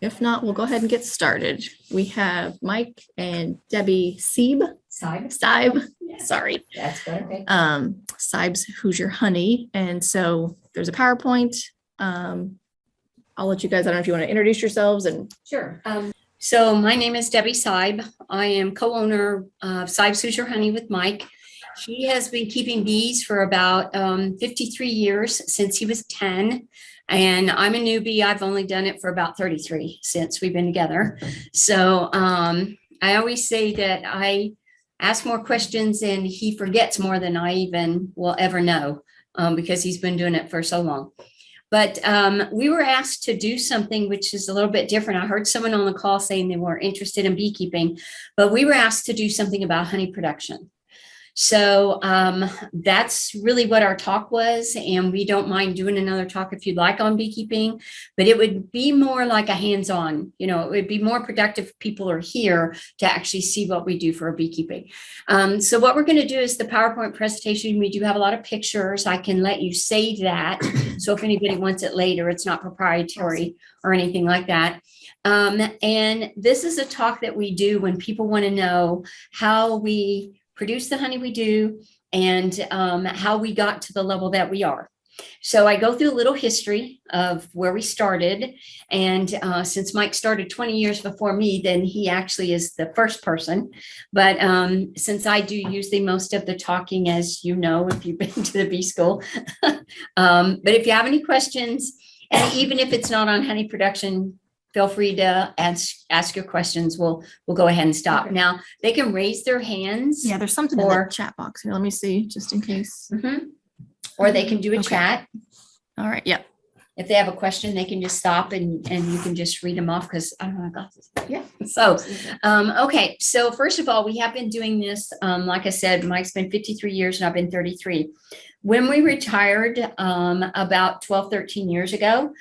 If not, we'll go ahead and get started. We have Mike and Debbie Seib. Seib. Yeah. Sorry. That's good. Okay. Seib's Hoosier Honey. And so there's a PowerPoint. I'll let you guys, I don't know if you want to introduce yourselves and. Sure. So my name is Debbie Seib. I am co-owner of Seib's Hoosier Honey with Mike. He has been keeping bees for about 53 years since he was 10. And I'm a newbie. I've only done it for about 33 since we've been together. So I always say that I ask more questions and he forgets more than I even will ever know because he's been doing it for so long. But we were asked to do something which is a little bit different. I heard someone on the call saying they were interested in beekeeping, but we were asked to do something about honey production. So that's really what our talk was. And we don't mind doing another talk if you'd like on beekeeping, but it would be more like a hands-on, it would be more productive if people are here to actually see what we do for beekeeping. So what we're going to do is the PowerPoint presentation. We do have a lot of pictures. I can let you save that. So if anybody wants it later, it's not proprietary or anything like that. And this is a talk that we do when people want to know how we produce the honey we do and how we got to the level that we are. So I go through a little history of where we started. And since Mike started 20 years before me, then he actually is the first person. But since I do usually most of the talking, as you know, if you've been to the bee school, but if you have any questions, and even if it's not on honey production, feel free to ask your questions. We'll go ahead and stop. Okay. Now, they can raise their hands. Yeah, there's something in the chat box here. Let me see, just in case. Mm-hmm. Or they can do a chat. All right, yeah. If they have a question, they can just stop and you can just read them off because I don't have glasses. Yeah. So, okay. So first of all, we have been doing this. Like I said, Mike's been 53 years and I've been 33. When we retired about 12, 13 years ago,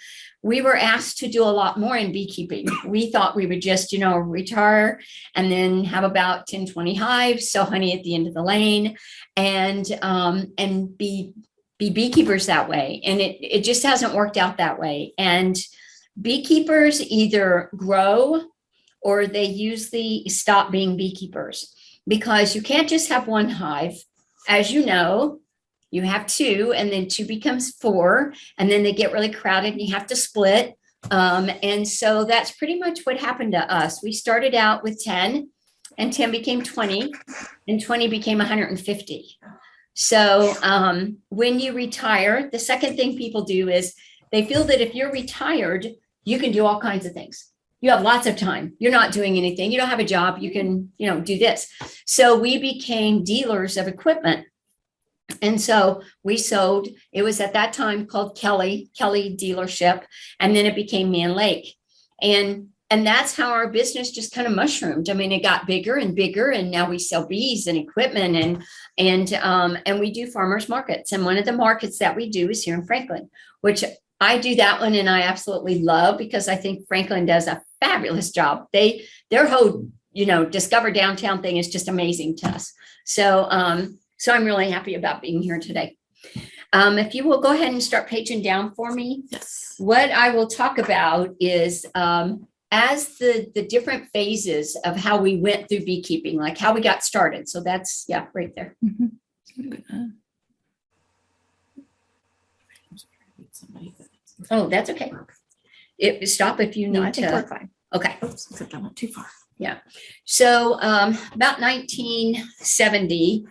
we were asked to do a lot more in beekeeping. We thought we would just, retire and then have about 10, 20 hives, sell honey at the end of the lane and be beekeepers that way. And it just hasn't worked out that way. And beekeepers either grow or they usually stop being beekeepers because you can't just have one hive. As you know, you have two and then two becomes four and then they get really crowded and you have to split. And so that's pretty much what happened to us. We started out with 10 and 10 became 20 and 20 became 150. So when you retire, the second thing people do is they feel that if you're retired, you can do all kinds of things. You have lots of time. You're not doing anything. You don't have a job. You can, do this. So we became dealers of equipment. And so we sold, it was at that time called Kelly dealership. And then it became Man Lake. And that's how our business just kind of mushroomed. I mean, it got bigger and bigger and now we sell bees and equipment and we do farmers markets. And one of the markets that we do is here in Franklin, which I do that one. And I absolutely love because I think Franklin does a fabulous job. Their whole, Discover Downtown thing is just amazing to us. So I'm really happy about being here today. If you will go ahead and start paging down for me. Yes. What I will talk about is as the different phases of how we went through beekeeping, like how we got started. So that's, right there. Mm-hmm. Oh, that's okay. Stop if you need I think to. we're fine. Okay. Oops, except I went too far. Yeah. So about 1970,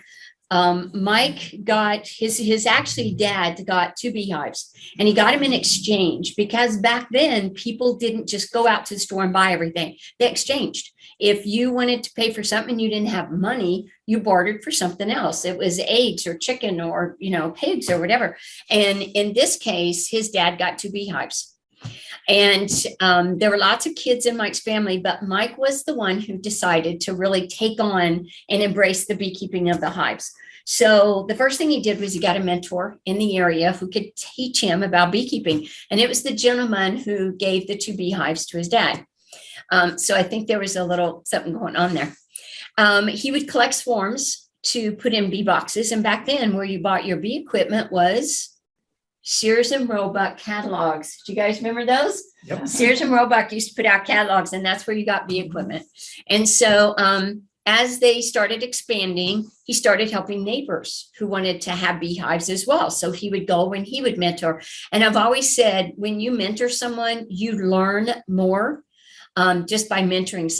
Mike got his actually dad got 2 beehives and he got them in exchange because back then people didn't just go out to the store and buy everything. They exchanged. If you wanted to pay for something, you didn't have money, you bartered for something else. It was eggs or chicken or, pigs or whatever. And in this case, his dad got 2 beehives. And there were lots of kids in Mike's family, but Mike was the one who decided to really take on and embrace the beekeeping of the hives. So the first thing he did was he got a mentor in the area who could teach him about beekeeping. And it was the gentleman who gave the 2 beehives to his dad. So I think there was a little something going on there. He would collect swarms to put in bee boxes. And back then where you bought your bee equipment was Sears and Roebuck catalogs. Do you guys remember those? Yep. Sears and Roebuck used to put out catalogs, and that's where you got bee equipment. And so as they started expanding, he started helping neighbors who wanted to have beehives as well. So he would go and he would mentor. And I've always said, when you mentor someone, you learn more just by mentoring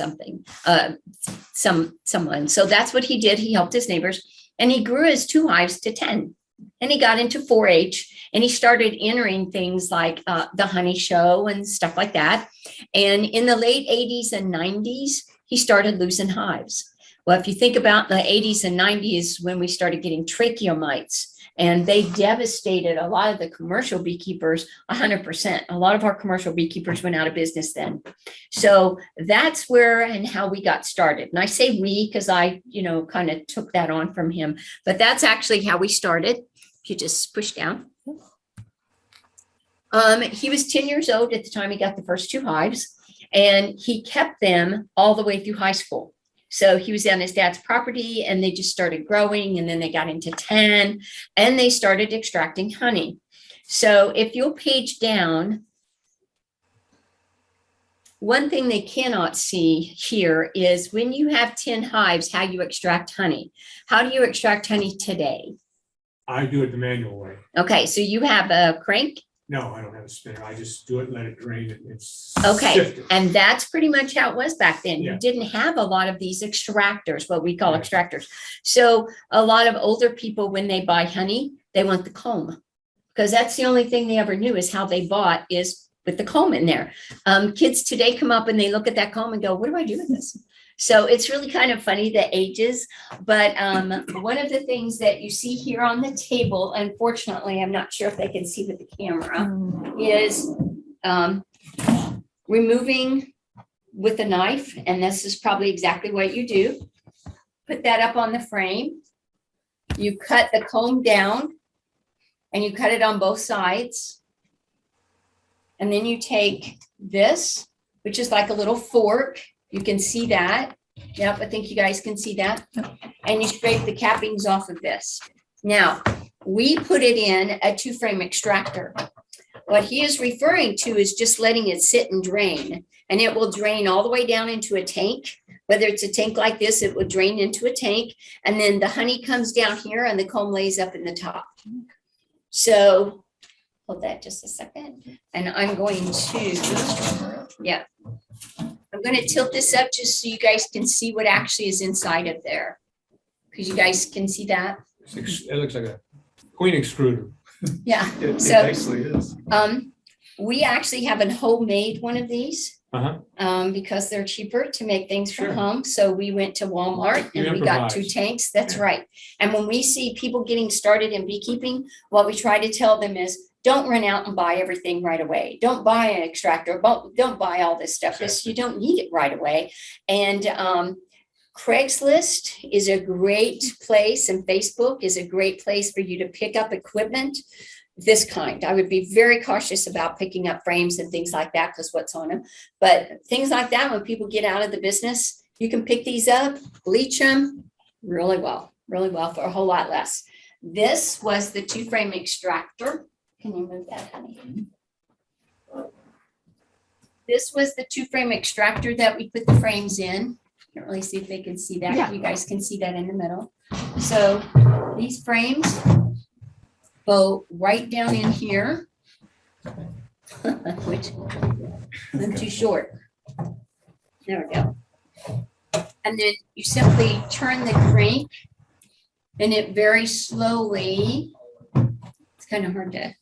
someone. So that's what he did. He helped his neighbors, and he grew his 2 hives to 10. And he got into 4-H, and he started entering things like the honey show and stuff like that. And in the late 80s and 90s, he started losing hives. Well, if you think about the 80s and 90s, when we started getting tracheomites, and they devastated a lot of the commercial beekeepers, 100%. A lot of our commercial beekeepers went out of business then. So that's where and how we got started. And I say we because I, kind of took that on from him. But that's actually how we started. If you just push down. He was 10 years old at the time he got the first 2 hives, and he kept them all the way through high school. So he was on his dad's property, and they just started growing, and then they got into 10, and they started extracting honey. So if you'll page down, one thing they cannot see here is when you have 10 hives, how you extract honey. How do you extract honey today? I do it the manual way. Okay, so you have a crank? No, I don't have a spinner. I just do it, let it drain, and it's Okay, sifted. and that's pretty much how it was back then. Yeah. You didn't have a lot of these extractors, what we call Right. extractors. So a lot of older people, when they buy honey, they want the comb, because that's the only thing they ever knew is how they bought is with the comb in there. Kids today come up and they look at that comb and go, what do I do with this? So it's really kind of funny, the ages, but one of the things that you see here on the table, unfortunately, I'm not sure if they can see with the camera, is removing with a knife, and this is probably exactly what you do. Put that up on the frame. You cut the comb down, and you cut it on both sides. And then you take this, which is like a little fork. You can see that. Yep, I think you guys can see that. And you scrape the cappings off of this. Now, we put it in a 2-frame extractor. What he is referring to is just letting it sit and drain. And it will drain all the way down into a tank. Whether it's a tank like this, it will drain into a tank. And then the honey comes down here and the comb lays up in the top. So hold that just a second. And I'm going to, yeah. I'm going to tilt this up just so you guys can see what actually is inside of there. Because you guys can see that. It looks like a queen extruder. Yeah. It So actually is. we actually have a homemade one of these Uh-huh. because they're cheaper to make things from Sure. home. So we went to Walmart You and we got 2 improvise. tanks. That's Yeah. right. And when we see people getting started in beekeeping, what we try to tell them is, don't run out and buy everything right away. Don't buy an extractor. Don't buy all this stuff because you don't need it right away. And Craigslist is a great place, and Facebook is a great place for you to pick up equipment this kind. I would be very cautious about picking up frames and things like that because what's on them. But things like that, when people get out of the business, you can pick these up, bleach them really well for a whole lot less. This was the 2-frame extractor. Can you move that, honey? This was the 2-frame extractor that we put the frames in. Can't really see if they can see that. Yeah. You guys can see that in the middle. So these frames go right down in here, which I'm too short. There we go. And then you simply turn the crank, and it very slowly, it's kind of hard to.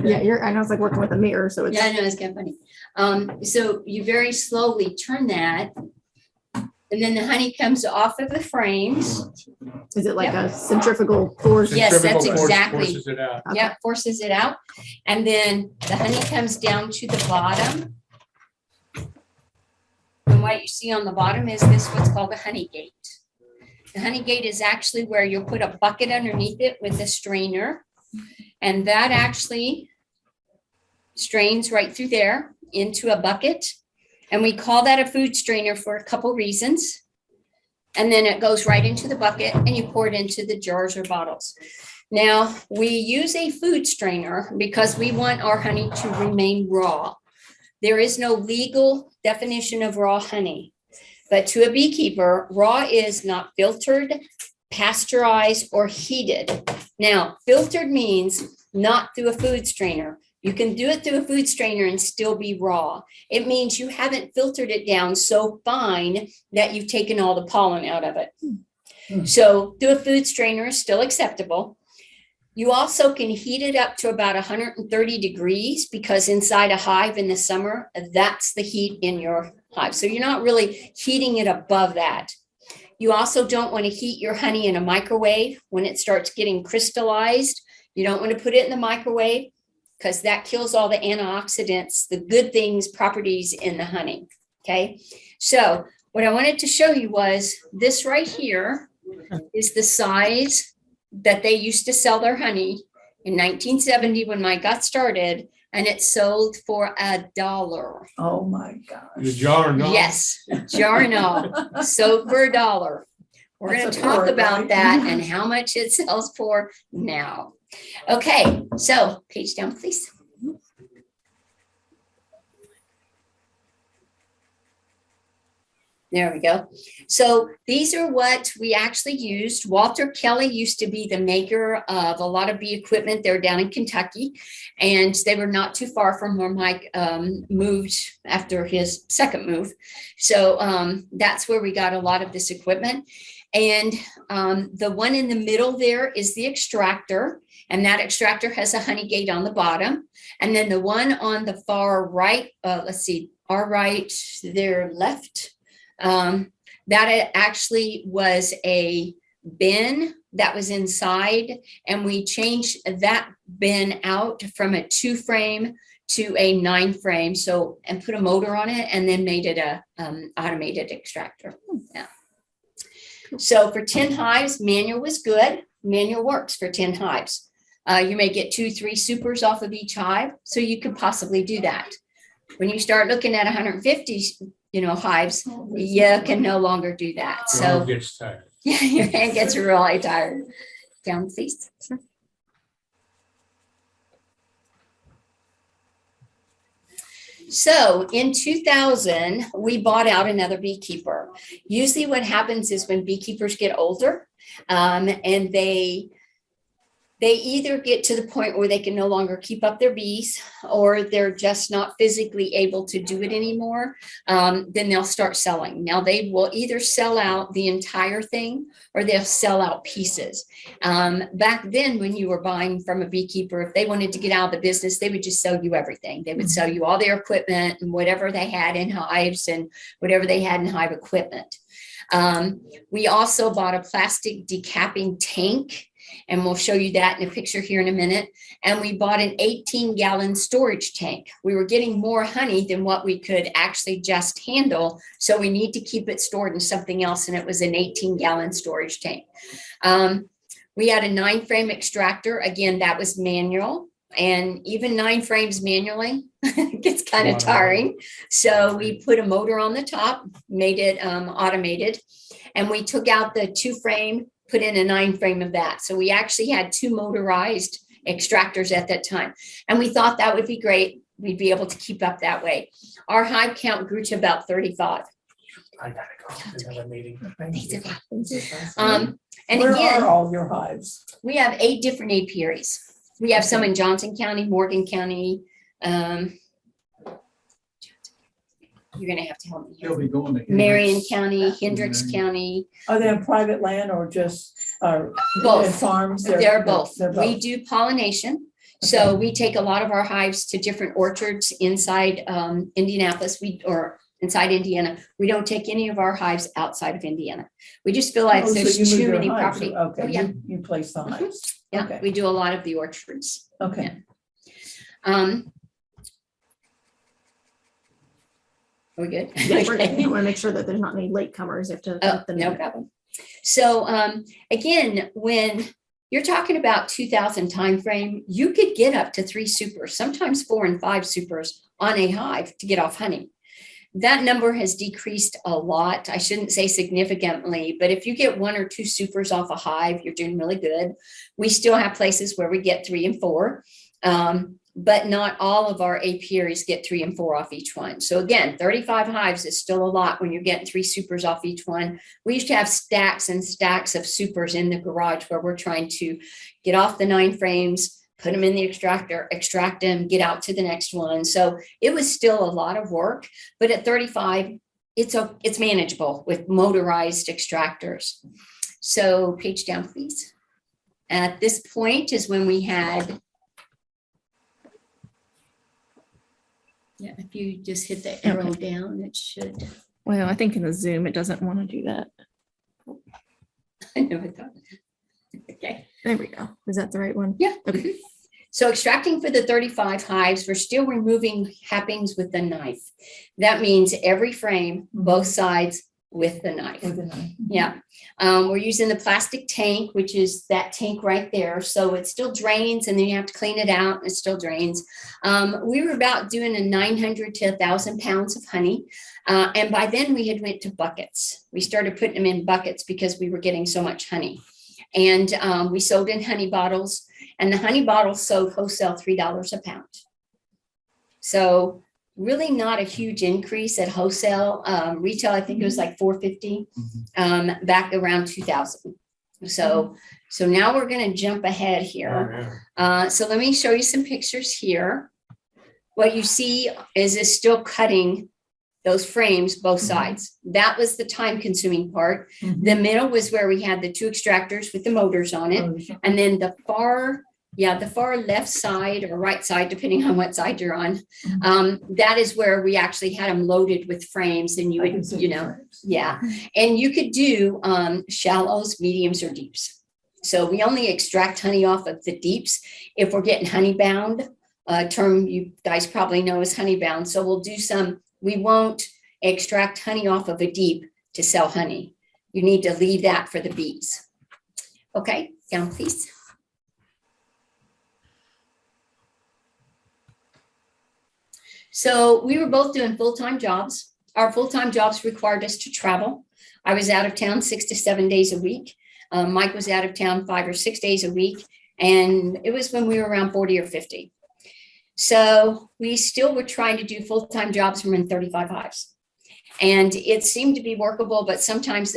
Yeah, I know it's like working with a mirror, so it's. Yeah, I know, it's kind of funny. So you very slowly turn that, and then the honey comes off of the frames. Is it like a centrifugal force? Yes, that's Centrifugal force exactly. Forces it out. Okay. Yeah, forces it out. And then the honey comes down to the bottom. And what you see on the bottom is this, what's called a honey gate. The honey gate is actually where you'll put a bucket underneath it with a strainer. And that actually strains right through there into a bucket. And we call that a food strainer for a couple reasons. And then it goes right into the bucket and you pour it into the jars or bottles. Now, we use a food strainer because we want our honey to remain raw. There is no legal definition of raw honey, but to a beekeeper, raw is not filtered, pasteurized, or heated. Now, filtered means not through a food strainer. You can do it through a food strainer and still be raw. It means you haven't filtered it down so fine that you've taken all the pollen out of it. So through a food strainer is still acceptable. You also can heat it up to about 130 degrees because inside a hive in the summer, that's the heat in your hive. So you're not really heating it above that. You also don't want to heat your honey in a microwave when it starts getting crystallized. You don't want to put it in the microwave because that kills all the antioxidants, the good things, properties in the honey. Okay. So what I wanted to show you was this right here is the size that they used to sell their honey in 1970 when I got started, and it sold for $1. Oh my gosh. The jar and all. Yes, jar and all, sold for $1. We're going That's to a talk quart, about right? that and how much it sells for now. Okay, so page down, please. There we go. So these are what we actually used. Walter Kelly used to be the maker of a lot of bee equipment. They're down in Kentucky, and they were not too far from where Mike moved after his second move. So that's where we got a lot of this equipment. And the one in the middle there is the extractor, and that extractor has a honey gate on the bottom. And then the one on the far right, let's see, our right, their left, that it actually was a bin that was inside, and we changed that bin out from a 2-frame to a 9-frame. So, and put a motor on it, and then made it a automated extractor. Yeah. So for 10 hives, manual was good. Manual works for 10 hives. You may get 2-3 supers off of each hive, so you could possibly do that. When you start looking at 150, hives, you can no longer do that. Your arm So gets tired. yeah, your hand gets really tired. Down, please. So in 2000, we bought out another beekeeper. Usually what happens is when beekeepers get older, and they either get to the point where they can no longer keep up their bees, or they're just not physically able to do it anymore, then they'll start selling. Now they will either sell out the entire thing or they'll sell out pieces. Back then, when you were buying from a beekeeper, if they wanted to get out of the business, they would just sell you everything. They would sell you all their equipment and whatever they had in hives and whatever they had in hive equipment. We also bought a plastic decapping tank, and we'll show you that in a picture here in a minute. And we bought an 18-gallon storage tank. We were getting more honey than what we could actually just handle, so we need to keep it stored in something else, and it was an 18-gallon storage tank. We had a 9-frame extractor. Again, that was manual, and even 9 frames manually gets kind of tiring. So we put a motor on the top, made it automated, and we took out the 2-frame, put in a 9-frame of that. So we actually had 2 motorized extractors at that time. And we thought that would be great. We'd be able to keep up that way. Our hive count grew to about 35. I gotta go to another meeting. And Where again, are all your hives? we have 8 different apiaries. We have some in Johnson County, Morgan County. You're going to have to help me. They'll be going to Marion County, Hendricks County. Are they on private land or just Both. farms? They're both. They're We both. do pollination. So we take a lot of our hives to different orchards inside Indianapolis, or inside Indiana. We don't take any of our hives outside of Indiana. We just feel like Oh, so there's you move too your many hives. property. Okay, Oh, yeah. you place the hives. Yeah, Okay. we do a lot of the orchards. Okay. Are we good? Yeah, we're good. I want to make sure that there's not any latecomers. You have to Oh, let them no know. problem. So again, when you're talking about 2000 timeframe, you could get up to 3 supers, sometimes 4 and 5 supers on a hive to get off honey. That number has decreased a lot. I shouldn't say significantly, but if you get 1 or 2 supers off a hive, you're doing really good. We still have places where we get 3 and 4. But not all of our apiaries get 3 and 4 off each one. So again, 35 hives is still a lot when you're getting 3 supers off each one. We used to have stacks and stacks of supers in the garage where we're trying to get off the 9 frames, put them in the extractor, extract them, get out to the next one. So it was still a lot of work, but at 35, it's manageable with motorized extractors. So page down, please. At this point is when we had, yeah, if you just hit the arrow down, it should. Well, I think in the Zoom, it doesn't want to do that. I never thought. Okay. There we go. Is that the right one? Yeah. Okay. So extracting for the 35 hives, we're still removing happings with the knife. That means every frame, both sides with the knife. With a knife. Yeah. We're using the plastic tank, which is that tank right there. So it still drains and then you have to clean it out and it still drains. We were about doing a 900 to 1,000 pounds of honey. And by then we had went to buckets. We started putting them in buckets because we were getting so much honey. And we sold in honey bottles, and the honey bottles sold wholesale $3 a pound. So really not a huge increase at wholesale. Retail, I think it was like $4.50 back around 2000. So now we're going to jump ahead here. So let me show you some pictures here. What you see is it's still cutting those frames, both sides. That was the time consuming part. The middle was where we had the 2 extractors with the motors on it. And then the far left side or right side, depending on what side you're on, that is where we actually had them loaded with frames, and you would, yeah. And you could do shallows, mediums, or deeps. So we only extract honey off of the deeps if we're getting honey bound, a term you guys probably know is honey bound. So we'll do some. We won't extract honey off of a deep to sell honey. You need to leave that for the bees. Okay, down please. So we were both doing full-time jobs. Our full-time jobs required us to travel. I was out of town 6 to 7 days a week. Mike was out of town 5 or 6 days a week. And it was when we were around 40 or 50. So we still were trying to do full-time jobs from in 35 hives. And it seemed to be workable, but sometimes,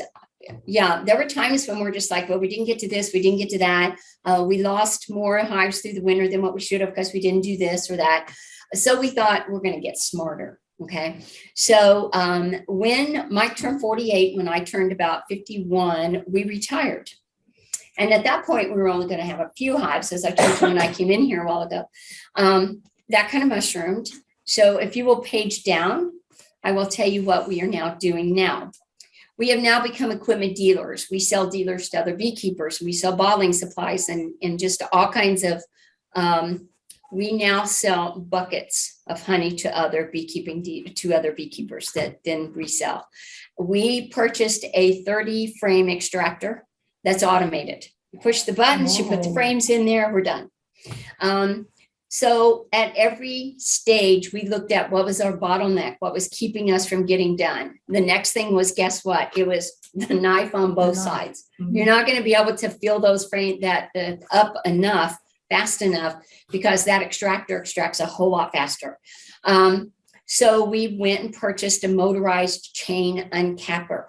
yeah, there were times when we're just like, well, we didn't get to this, we didn't get to that. We lost more hives through the winter than what we should have because we didn't do this or that. So we thought we're going to get smarter. Okay. So when Mike turned 48, when I turned about 51, we retired. And at that point, we were only going to have a few hives, as I told you when I came in here a while ago. That kind of mushroomed. So if you will page down, I will tell you what we are now doing now. We have now become equipment dealers. We sell dealers to other beekeepers. We sell bottling supplies and just all kinds of, we now sell buckets of honey to other beekeepers that then resell. We purchased a 30 frame extractor that's automated. You push the buttons, you put the frames in there, we're done. So at every stage, we looked at what was our bottleneck, what was keeping us from getting done. The next thing was, guess what? It was the knife on both sides. You're not going to be able to fill those frames up enough, fast enough, because that extractor extracts a whole lot faster. So we went and purchased a motorized chain uncapper.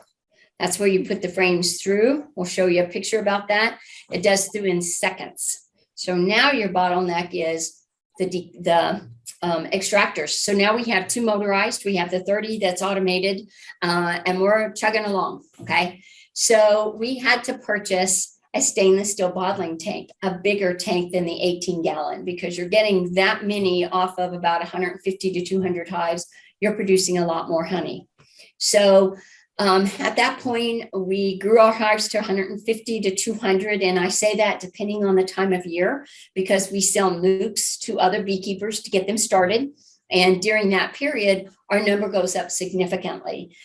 That's where you put the frames through. We'll show you a picture about that. It does through in seconds. So now your bottleneck is the extractors. So now we have 2 motorized. We have the 30 that's automated, and we're chugging along. Okay. So we had to purchase a stainless steel bottling tank, a bigger tank than the 18-gallon, because you're getting that many off of about 150 to 200 hives. You're producing a lot more honey. So at that point, we grew our hives to 150 to 200. And I say that depending on the time of year, because we sell nukes to other beekeepers to get them started. And during that period, our number goes up significantly.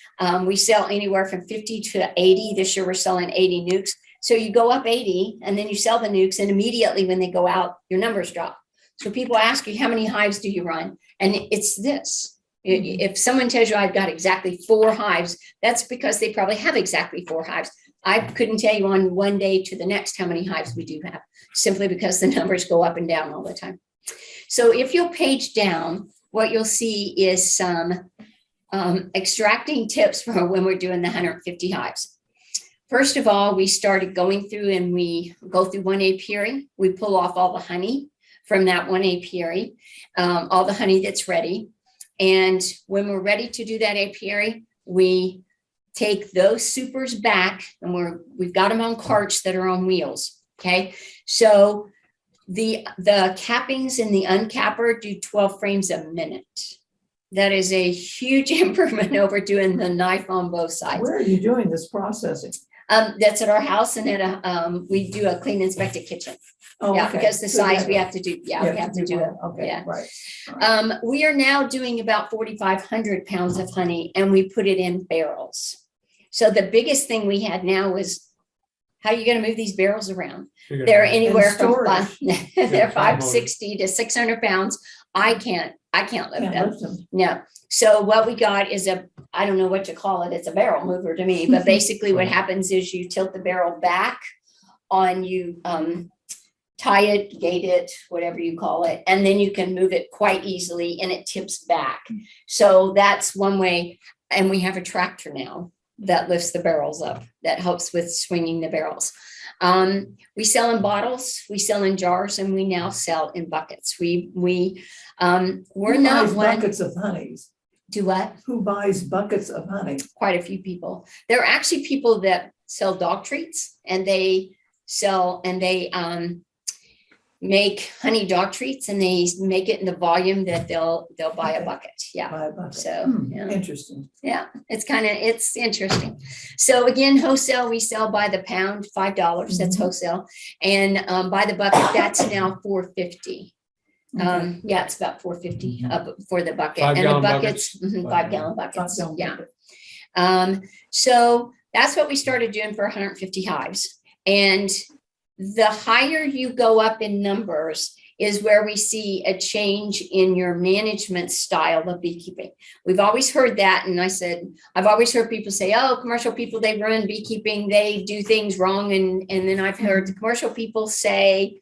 We sell anywhere from 50 to 80. This year, we're selling 80 nukes. So you go up 80 and then you sell the nukes, and immediately when they go out, your numbers drop. So people ask you, how many hives do you run? And it's this. If someone tells you I've got exactly 4 hives, that's because they probably have exactly 4 hives. I couldn't tell you on one day to the next how many hives we do have, simply because the numbers go up and down all the time. So if you'll page down, what you'll see is some extracting tips for when we're doing the 150 hives. First of all, we started going through and we go through one apiary. We pull off all the honey from that one apiary, all the honey that's ready. And when we're ready to do that apiary, we take those supers back, and we've got them on carts that are on wheels. Okay. So the cappings and the uncapper do 12 frames a minute. That is a huge improvement over doing the knife on both sides. Where are you doing this processing? That's at our house, and we do a clean inspected kitchen. Oh, Yeah, okay. because the So size yeah, we have to do. Yeah, we have to do it. one. Okay, Yeah. right. We are now doing about 4,500 pounds of honey, and we put it in barrels. So the biggest thing we had now was, how are you going to move these barrels around? They're anywhere from storage. they're 560 to 600 pounds. I can't lift Can't them. lift them. No. So what we got is I don't know what to call it. It's a barrel mover to me, but basically what happens is you tilt the barrel back on, you tie it, gate it, whatever you call it, and then you can move it quite easily and it tips back. So that's one way. And we have a tractor now that lifts the barrels up, that helps with swinging the barrels. We sell in bottles, we sell in jars, and we now sell in buckets. We're Who not buys one. buckets of honeys? Do what? Who buys buckets of honey? Quite a few people. There are actually people that sell dog treats, and they make honey dog treats, and they make it in the volume that they'll buy a bucket. Yeah. Buy a bucket. So yeah. Interesting. Yeah, it's interesting. So again, wholesale, we sell by the pound, $5. That's Mhm. wholesale. And by the bucket, that's now $4.50. Okay. Yeah, it's about $4.50 up for the bucket. 5 And the gallon buckets, buckets? 5 gallon buckets. 5 gallon Yeah. bucket. So that's what we started doing for 150 hives. And the higher you go up in numbers is where we see a change in your management style of beekeeping. We've always heard that. And I said, I've always heard people say, oh, commercial people, they run beekeeping, they do things wrong. And then I've heard the commercial people say,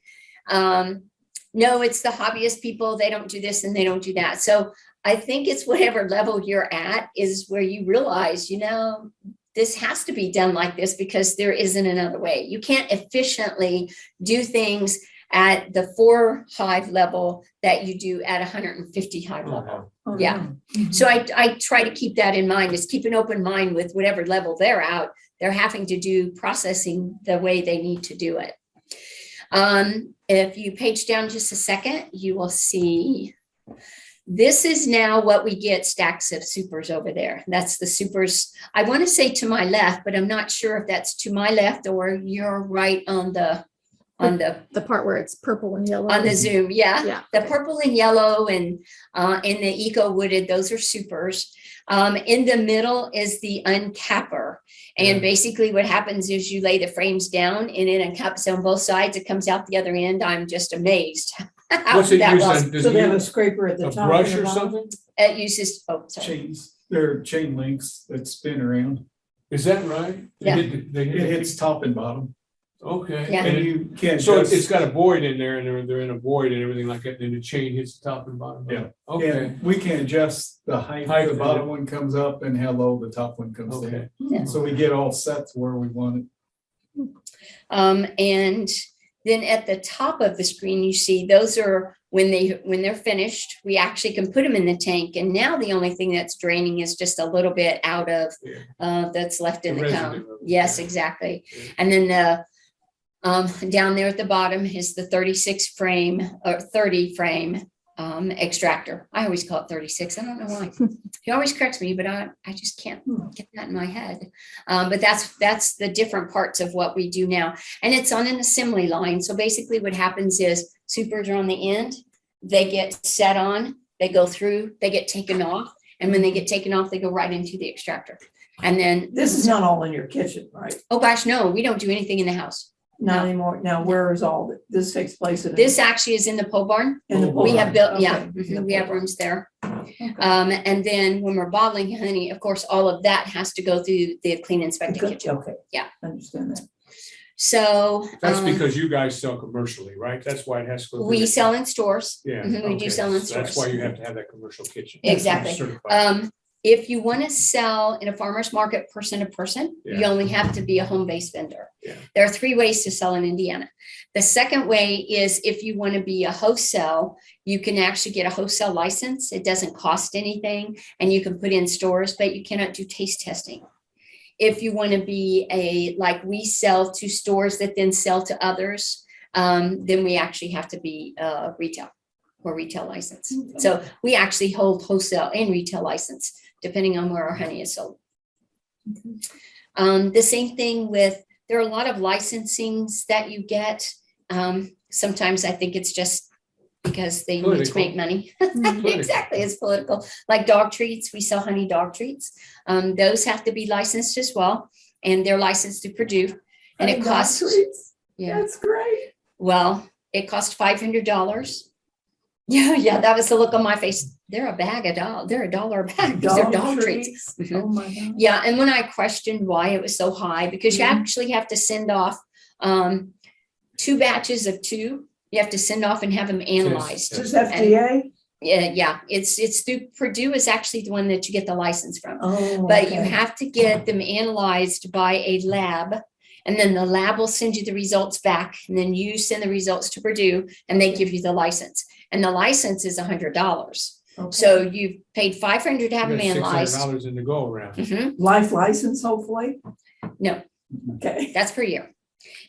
no, it's the hobbyist people, they don't do this and they don't do that. So I think it's whatever level you're at is where you realize, this has to be done like this because there isn't another way. You can't efficiently do things at the 4 hive level that you do at 150 hive level. Oh, Yeah. Mhm. So I try to keep that in mind, is keep an open mind with whatever level they're at. They're having to do processing the way they need to do it. If you page down just a second, you will see this is now what we get stacks of supers over there. That's the supers. I want to say to my left, but I'm not sure if that's to my left or you're right on the part where it's purple and yellow. on the Zoom. Yeah. Yeah. The purple and yellow and in the eco wooded, those are supers. In the middle is the uncapper. And basically what happens is you lay the frames down and it uncaps on both sides. It comes out the other end. I'm just amazed. What's it that used was. on? Does So it they have a use scraper at the a top. brush and the or bottom? something? It uses, Chains, they're chain links that spin around. Is that right? Yeah. They It hit hits top and bottom. Okay. Yeah. And you can't So just. it's got a void in there and they're in a void and everything like that, and the chain hits the top and bottom. Yeah. Okay, And we can adjust the height, Height the of bottom it. one comes up and how low the top one comes okay. down. So we get all set to where we want it. and then at the top of the screen, you see those are when they're finished, we actually can put them in the tank. And now the only thing that's draining is just a little bit out of that's left in The the residue cone. of it, Yes, yeah. exactly. Yeah. And then the down there at the bottom is the 36 frame or 30 frame extractor. I always call it 36. I don't know why. He always corrects me, but I just can't get that in my head. But that's the different parts of what we do now. And it's on an assembly line. So basically what happens is supers are on the end, they get set on, they go through, they get taken off. And when they get taken off, they go right into the extractor. And then This is not all in your kitchen, right? oh gosh, no, we don't do anything in the house. Not No. anymore. Now, where is all, this takes place in? This actually is in the pole barn. in the We have pole built, barn. yeah, Okay, in the we have pole barn. rooms there. Okay. And then when we're bottling honey, of course, all of that has to go through the clean inspected Good, kitchen. okay. Yeah. Understand that. So. That's because you guys sell commercially, right? That's why it has to go. through We the- sell in stores. Yeah. Mhm, we do okay. sell in So That's stores. why you have to have that commercial kitchen. Exactly. Certified. If you want to sell in a farmer's market person to person, you Yeah. only have to be a home-based vendor. Yeah. There are 3 ways to sell in Indiana. The second way is if you want to be a wholesale, you can actually get a wholesale license. It doesn't cost anything and you can put in stores, but you cannot do taste testing. If you want to be like we sell to stores that then sell to others, then we actually have to be retail or retail license. Okay. So we actually hold wholesale and retail license, depending on where our honey is sold. The same thing with, there are a lot of licensings that you get. Sometimes I think it's just because they need to Political. make money. Mhm. Exactly, it's political. Like dog treats, we sell honey dog treats. Those have to be licensed as well, and they're licensed to Purdue. And it Honey dog costs, treats? yeah, That's great. well, it cost $500. Yeah, that was the look on my face. They're a bag of dollars. They're $1 a bag. These are dog treats. Mhm. Oh, my God. Yeah, and when I questioned why it was so high, because you Mhm. actually have to send off 2 batches of 2. You have to send off and have them analyzed. yes. Just FDA? Yeah, it's through Purdue is actually the one that you get the license from. Oh, But you okay. have to get them analyzed by a lab. And then the lab will send you the results back. And then you send the results to Purdue and they give you the license. And the license is $100. Okay. So you've paid $500 to have them You got analyzed. $600 in the go around. Mhm. Life license, hopefully? No. Okay. That's per year.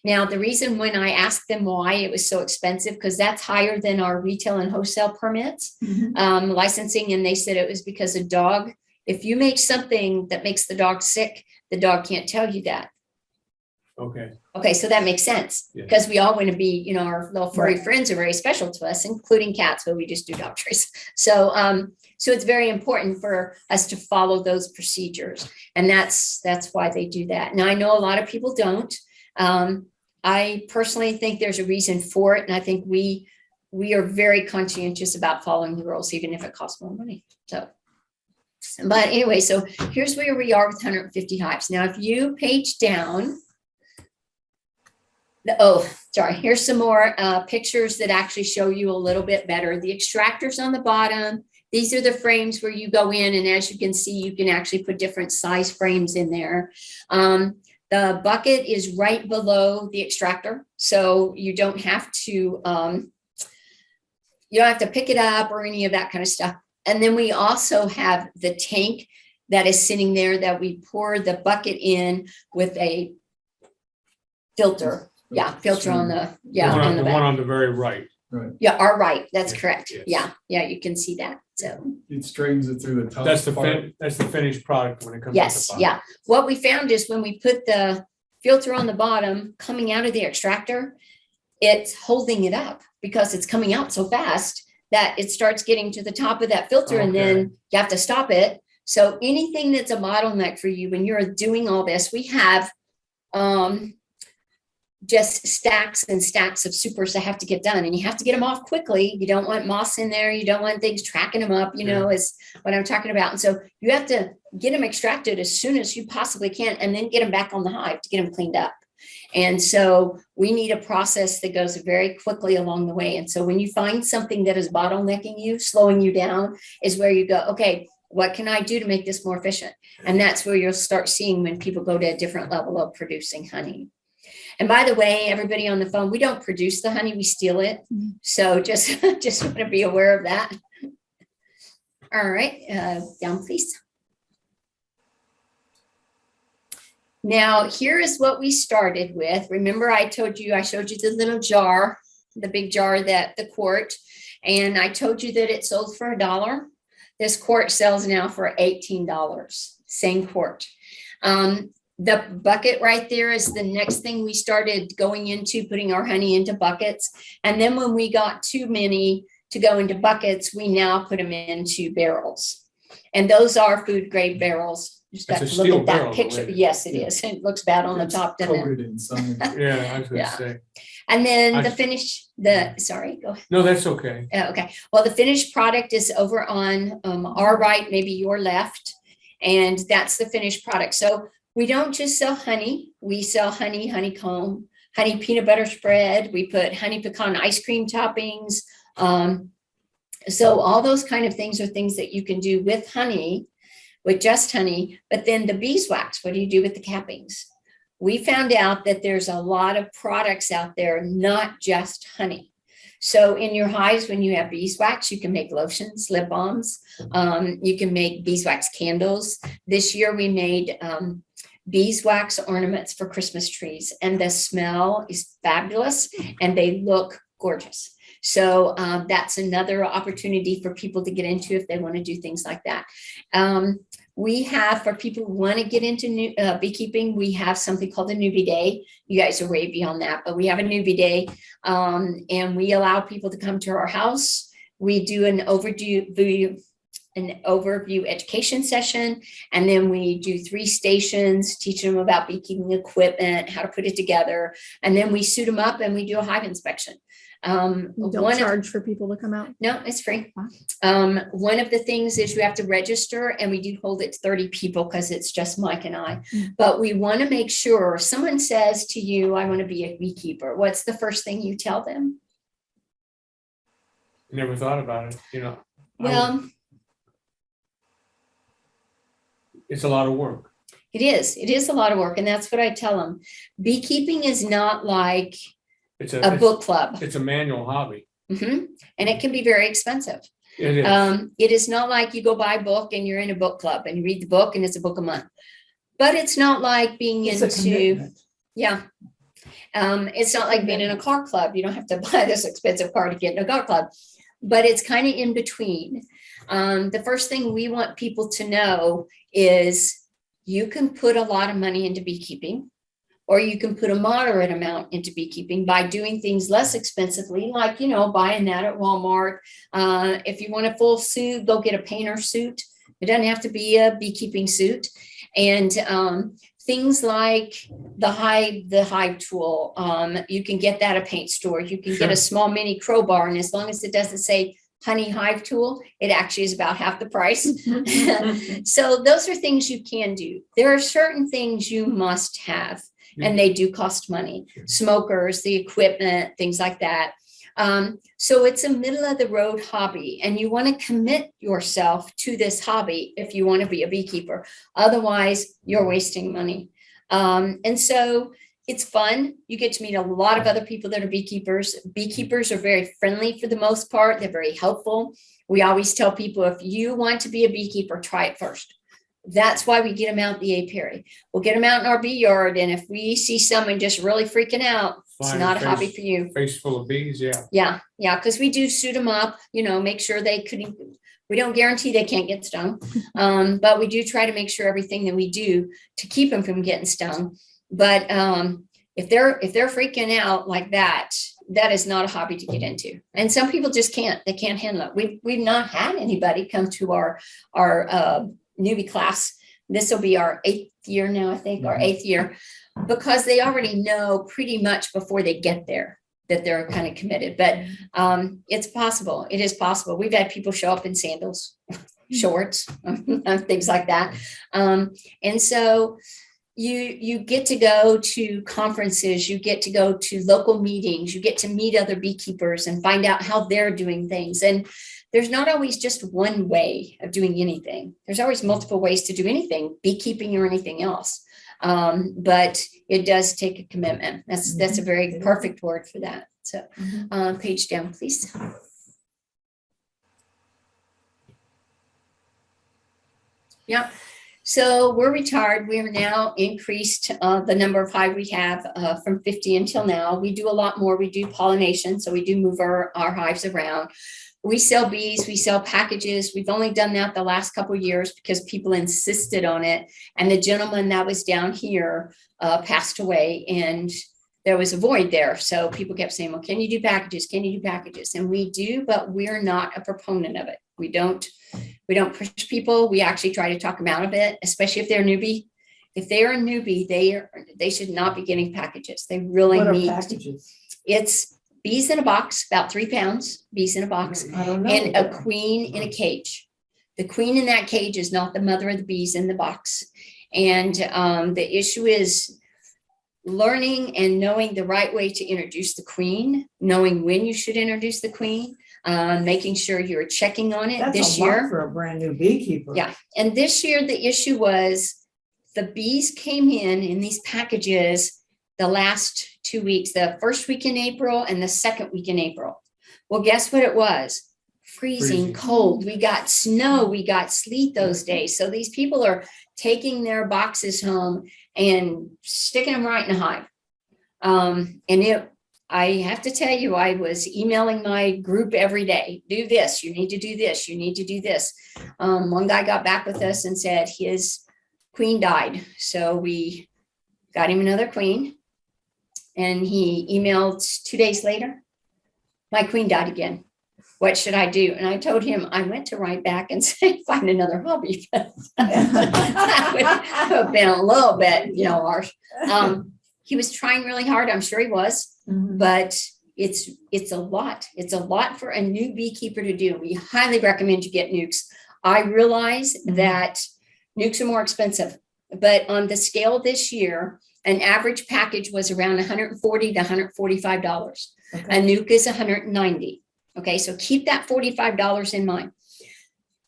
Now, the reason when I asked them why it was so expensive, because that's higher than our retail and wholesale permits, Mhm. licensing, and they said it was because a dog, if you make something that makes the dog sick, the dog can't tell you that. Okay. Okay, so that makes sense Yeah. because we all want to be, our little furry Right. friends are very special to us, including cats, but we just do dog treats. So, so it's very important for us to follow those procedures, and that's why they do that. Now, I know a lot of people don't. I personally think there's a reason for it, and I think we are very conscientious about following the rules, even if it costs more money. So, but anyway, so here's where we are with 150 hives. Now, if you page down. Here's some more pictures that actually show you a little bit better. The extractors on the bottom. These are the frames where you go in, and as you can see, you can actually put different size frames in there. The bucket is right below the extractor, so you don't have to pick it up or any of that kind of stuff. And then we also have the tank that is sitting there that we pour the bucket in with a filter. Yeah, filter on the, The one on on the the one back. on the very right. Yeah, our right, that's Yeah, correct. yes. Yeah, you can see that. So, It strains it through the top. That's the part. that's the finished product when it comes. out the yes, bottom. yeah. What we found is when we put the filter on the bottom coming out of the extractor, it's holding it up because it's coming out so fast that it starts getting to the top of that filter and then you have to stop it. So anything that's a bottleneck for you when you're doing all this, we have just stacks and stacks of supers that have to get done, and you have to get them off quickly. You don't want moss in there. You don't want things tracking them up, is what I'm talking about. And so you have to get them extracted as soon as you possibly can, and then get them back on the hive to get them cleaned up. And so we need a process that goes very quickly along the way. And so when you find something that is bottlenecking you, slowing you down, is where you go, okay, what can I do to make this more efficient? And that's where you'll start seeing when people go to a different level of producing honey. And by the way, everybody on the phone, we don't produce the honey, we steal it. So just want to be aware of that. All right, down please. Now, here is what we started with. Remember, I showed you the little jar, the big jar, the quart, and I told you that it sold for $1. This quart sells now for $18, same quart. The bucket right there is the next thing we started going into, putting our honey into buckets. And then when we got too many to go into buckets, we now put them into barrels. And those are food grade barrels. Just got It's a to look steel at that barrel, picture. the way- Yes, it is. It looks bad on the It's top, doesn't it? coated inside. Yeah, I was gonna Yeah. say. And then the I- finish, sorry, go ahead. No, that's okay. Okay, well, the finished product is over on our right, maybe your left, and that's the finished product. So we don't just sell honey, we sell honey, honeycomb, honey peanut butter spread. We put honey pecan ice cream toppings. So all those kind of things are things that you can do with honey, with just honey. But then the beeswax, what do you do with the cappings? We found out that there's a lot of products out there, not just honey. So in your hives, when you have beeswax, you can make lotions, lip balms. You can make beeswax candles. This year we made beeswax ornaments for Christmas trees, and the smell is fabulous and they look gorgeous. So that's another opportunity for people to get into if they want to do things like that. We have, for people who want to get into beekeeping, we have something called a newbie day. You guys are way beyond that, but we have a newbie day, and we allow people to come to our house. We do an overview education session, and then we do 3 stations, teaching them about beekeeping equipment, how to put it together, and then we suit them up and we do a hive inspection. You don't charge for people to come out? No, it's free. One of the things is you have to register, and we do hold it to 30 people because it's just Mike and I. But we want to make sure someone says to you, I want to be a beekeeper. What's the first thing you tell them? Never thought about it, you know. Well, It's a lot of work. it is a lot of work. And that's what I tell them. Beekeeping is not like It's a book club. It's a manual hobby. And it can be very expensive. It is. It is not like you go buy a book and you're in a book club and you read the book and it's a book a month. But it's not like being It's a into, commitment. yeah. It's not like being in a car club. You don't have to buy this expensive car to get in a car club, but it's kind of in between. The first thing we want people to know is you can put a lot of money into beekeeping, or you can put a moderate amount into beekeeping by doing things less expensively, like, you know, buying that at Walmart. If you want a full suit, go get a painter suit. It doesn't have to be a beekeeping suit. And things like the hive tool, you can get that at a paint store. You can get a small mini crowbar, and as long as it doesn't say honey hive tool, it actually is about half the price. So those are things you can do. There are certain things you must have, and they do cost money. Smokers, the equipment, things like that. So it's a middle of the road hobby, and you want to commit yourself to this hobby if you want to be a beekeeper. Otherwise, you're wasting money. And so it's fun. You get to meet a lot of other people that are beekeepers. Beekeepers are very friendly for the most part. They're very helpful. We always tell people, if you want to be a beekeeper, try it first. That's why we get them out in the apiary. We'll get them out in our bee yard. And if we see someone just really freaking out, it's Fine, not a face- hobby for you. Face full of bees, yeah. Yeah. Because we do suit them up, you know, make sure they couldn't, we don't guarantee they can't get stung. But we do try to make sure everything that we do to keep them from getting stung. But if they're freaking out like that, that is not a hobby to get into. And some people just can't, they can't handle it. We've not had anybody come to our newbie class. This will be our 8th year now, I think, our 8th year, because they already know pretty much before they get there that they're kind of committed. But it's possible. It is possible. We've had people show up in sandals, shorts, things like that. And so you get to go to conferences, you get to go to local meetings, you get to meet other beekeepers and find out how they're doing things. And there's not always just one way of doing anything. There's always multiple ways to do anything, beekeeping or anything else. But it does take a commitment. That's a very perfect word for that. So page down, please. Yeah. So we're retired. We are now increased the number of hive we have from 50 until now. We do a lot more. We do pollination. So we do move our hives around. We sell bees, we sell packages. We've only done that the last couple of years because people insisted on it. And the gentleman that was down here passed away, and there was a void there. So people kept saying, well, can you do packages? Can you do packages? And we do, but we're not a proponent of it. We don't push people. We actually try to talk them out of it, especially if they're a newbie. If they are a newbie, they should not be getting packages. They really What are need packages? It's bees in a box, about 3 pounds, bees in a box, I don't know. and a queen in a cage. The queen in that cage is not the mother of the bees in the box. And the issue is learning and knowing the right way to introduce the queen, knowing when you should introduce the queen, making sure you're checking on it That's this a lot year. for a brand new beekeeper. Yeah. And this year, the issue was the bees came in these packages the last 2 weeks, the first week in April and the second week in April. Well, guess what it was? Freezing cold. We got snow, we got sleet those days. So these people are taking their boxes home and sticking them right in a hive. I have to tell you, I was emailing my group every day, do this, you need to do this, you need to do this. One guy got back with us and said his queen died. So we got him another queen. And he emailed 2 days later, my queen died again. What should I do? And I told him I went to write back and say, find another hobby. That would have been a little bit, harsh. He was trying really hard. I'm sure he was, Mhm. but it's a lot. It's a lot for a new beekeeper to do. We highly recommend you get nukes. I realize that nukes are more expensive, but on the scale this year, an average package was around $140 to $145. Okay. A nuke is $190. Okay, so keep that $45 in mind.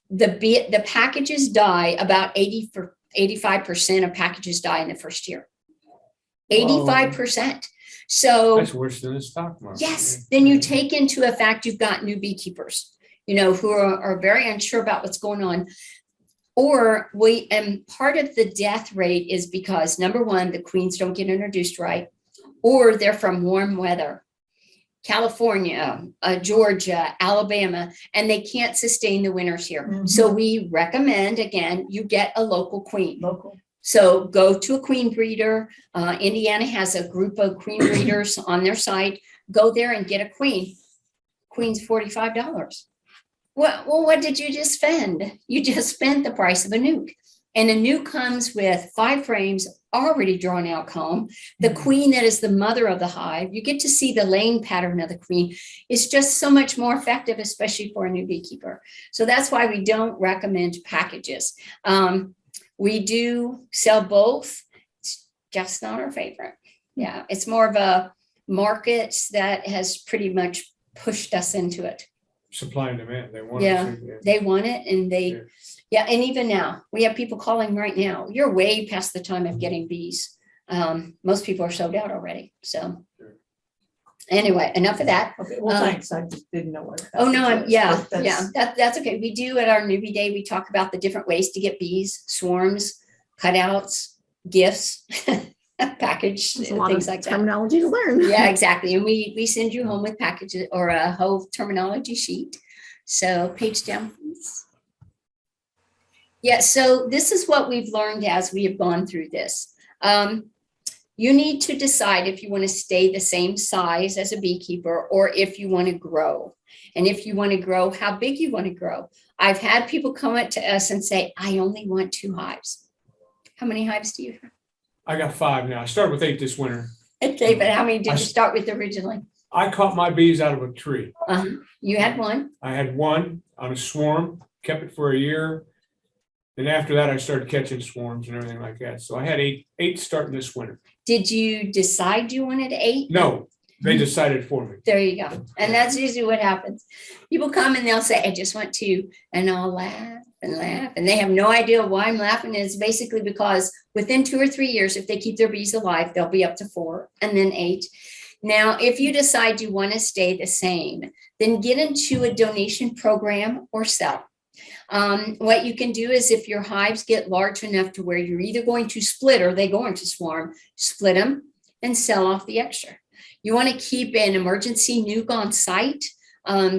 The packages die about 85% of packages die in the first year. 85%. So That's worse than the stock market. yes, then you take into effect you've got new beekeepers, who are very unsure about what's going on. Or and part of the death rate is because number one, the queens don't get introduced right, or they're from warm weather. California, Georgia, Alabama, and they can't sustain the winters here. Mhm. So we recommend, again, you get a local queen. Local. So go to a queen breeder. Indiana has a group of queen breeders on their site. Go there and get a queen. Queen's $45. Well, what did you just spend? You just spent the price of a nuke. And a nuke comes with 5 frames already drawn out comb. The queen that is the mother of the hive, you get to see the laying pattern of the queen. It's just so much more effective, especially for a new beekeeper. So that's why we don't recommend packages. We do sell both. It's just not our favorite. Yeah, it's more of a market that has pretty much pushed us into it. Supply and demand, they want. Yeah, it. they want it and Yeah. yeah, and even now, we have people calling right now. You're way past the time of getting bees. Most people are sold out already. So anyway, enough of that. Okay, well, thanks. I just didn't know what. Oh, no, that was, yeah, but that's- that's okay. We do at our newbie day, we talk about the different ways to get bees, swarms, cutouts, gifts, package, There's a lot things of like that. terminology to learn. Yeah, exactly. And we send you home with packages or a whole terminology sheet. So page down, please. Yeah, so this is what we've learned as we have gone through this. You need to decide if you want to stay the same size as a beekeeper or if you want to grow. And if you want to grow, how big you want to grow. I've had people come up to us and say, I only want 2 hives. How many hives do you have? I got 5 now. I started with 8 this winter. Okay, but how many did I you s- start with originally? I caught my bees out of a tree. You had 1. I had 1 on a swarm, kept it for a year. Then after that, I started catching swarms and everything like that. So I had 8 starting this winter. Did you decide you wanted 8? No, they decided for me. There you go. And that's usually what happens. People come and they'll say, I just want 2, and I'll laugh and laugh. And they have no idea why I'm laughing. It's basically because within 2 or 3 years, if they keep their bees alive, they'll be up to 4 and then 8. Now, if you decide you want to stay the same, then get into a donation program or sell. What you can do is if your hives get large enough to where you're either going to split or they go into swarm, split them and sell off the extra. You want to keep an emergency nuke on site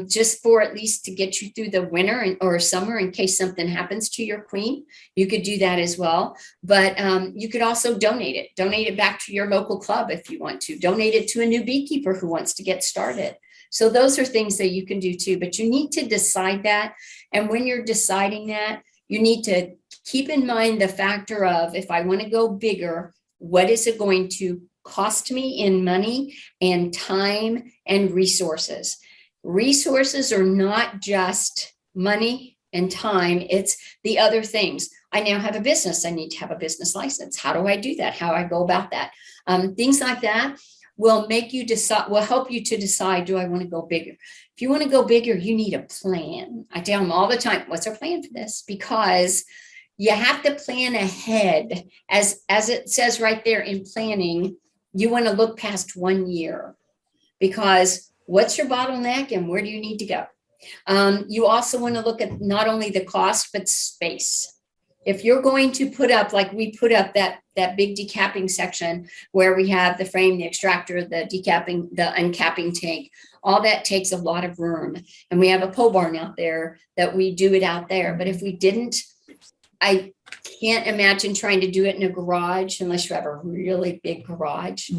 just for at least to get you through the winter or summer in case something happens to your queen. You could do that as well. But you could also donate it back to your local club if you want to. Donate it to a new beekeeper who wants to get started. So those are things that you can do too, but you need to decide that. And when you're deciding that, you need to keep in mind the factor of if I want to go bigger, what is it going to cost me in money and time and resources. Resources are not just money and time, it's the other things. I now have a business. I need to have a business license. How do I do that? How do I go about that? Things like that will make you decide, will help you to decide, do I want to go bigger? If you want to go bigger, you need a plan. I tell them all the time, what's our plan for this? Because you have to plan ahead. As it says right there in planning, you want to look past 1 year, because what's your bottleneck and where do you need to go? You also want to look at not only the cost, but space. If you're going to put up, like we put up that big decapping section where we have the frame, the extractor, the decapping, the uncapping tank, all that takes a lot of room. And we have a pole barn out there that we do it out there. But if we didn't, I can't imagine trying to do it in a garage unless you have a really big garage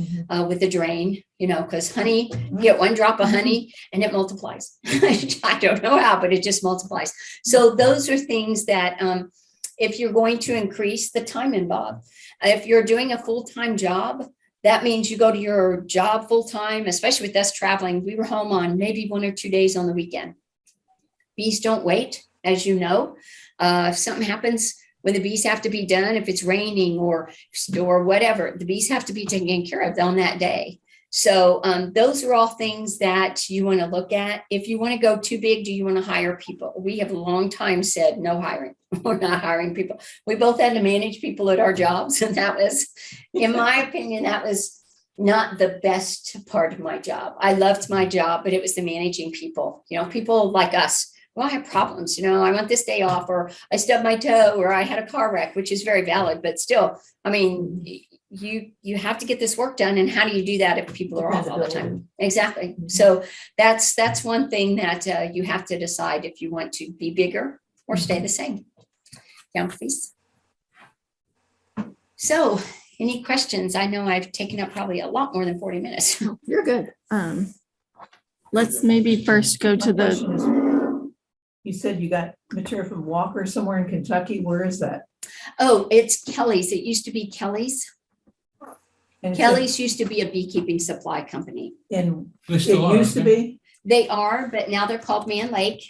with a drain, because honey, you get 1 drop of honey and it multiplies. I don't know how, but it just multiplies. So those are things that if you're going to increase the time involved, if you're doing a full-time job, that means you go to your job full-time, especially with us traveling. We were home on maybe 1 or 2 days on the weekend. Bees don't wait, as you know. If something happens when the bees have to be done, if it's raining or whatever, the bees have to be taken care of on that day. So those are all things that you want to look at. If you want to go too big, do you want to hire people? We have a long time said no hiring. We're not hiring people. We both had to manage people at our jobs. And that was, in my opinion, that was not the best part of my job. I loved my job, but it was the managing people, people like us. Well, I have problems, I want this day off, or I stubbed my toe, or I had a car wreck, which is very valid, but still, I mean, you have to get this work done. And how do you do that if people are off all the time? Exactly. So that's one thing that you have to decide if you want to be bigger or stay the same. Down, please. So any questions? I know I've taken up probably a lot more than 40 minutes. You're good. Let's maybe first go to the, You said you got material from Walker somewhere in Kentucky. Where is that? Oh, it's Kelly's. It used to be Kelly's. And Kelly's used to be a beekeeping supply company. And They it still are, used to aren't be? They are, but now they're called Man Lake,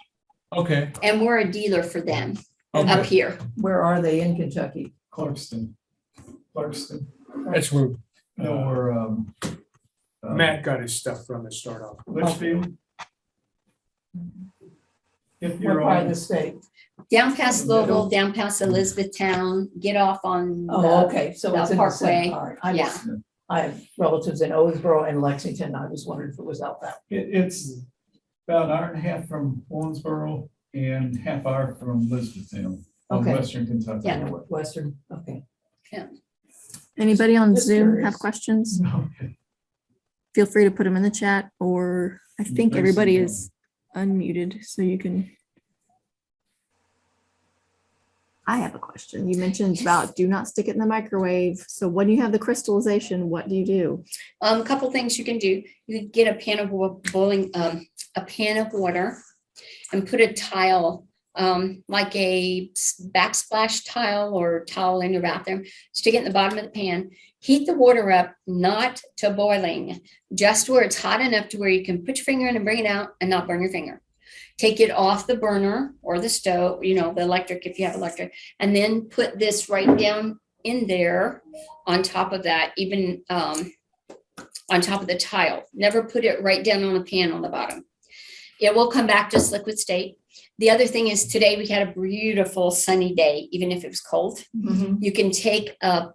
they? Okay. and we're a dealer for them up Okay. here. Where are they in Kentucky? Clarkston. That's where Or, Matt got his stuff from to start off. Litchfield. If What you're part of on, the state? Down past Louisville, down past Elizabethtown, get off on Oh, okay, so the it's in the Parkway. same part. Yeah. I have relatives in Owensboro and Lexington. I was wondering if it was out that. it's about 1.5 hours from Owensboro and 1/2 hour from Elizabethtown on Okay. western Kentucky. Yeah. Western, okay. anybody on Just Zoom curious. have questions? Okay. Feel free to put them in the chat, or I think Thanks, everybody Susan. is unmuted, so you can. I have a question. You mentioned about do not stick it in the microwave. So when you have the crystallization, what do you do? A couple things you can do. You could get a pan of a pan of water and put a tile, like a backsplash tile or towel in your bathroom, stick it in the bottom of the pan, heat the water up, not to boiling, just where it's hot enough to where you can put your finger in and bring it out and not burn your finger. Take it off the burner or the stove, the electric, if you have electric, and then put this right down in there on top of that, even on top of the tile. Never put it right down on the pan on the bottom. It will come back just liquid state. The other thing is today we had a beautiful sunny day, even if it was cold. You can take a